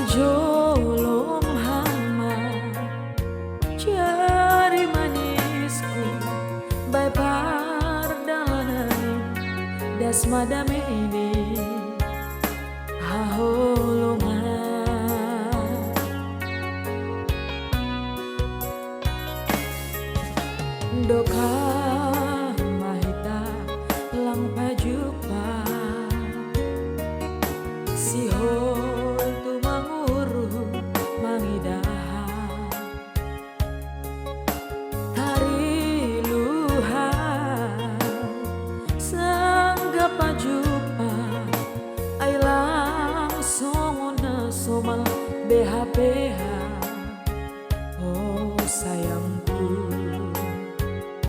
Jolom hama jari manisku bay pardalanan das madame ini haholongan doka mahita lang pajupa sihol tumanguru mangidahan tari luhan sangga pajupa ay langsung na somal beha-beha oh sayang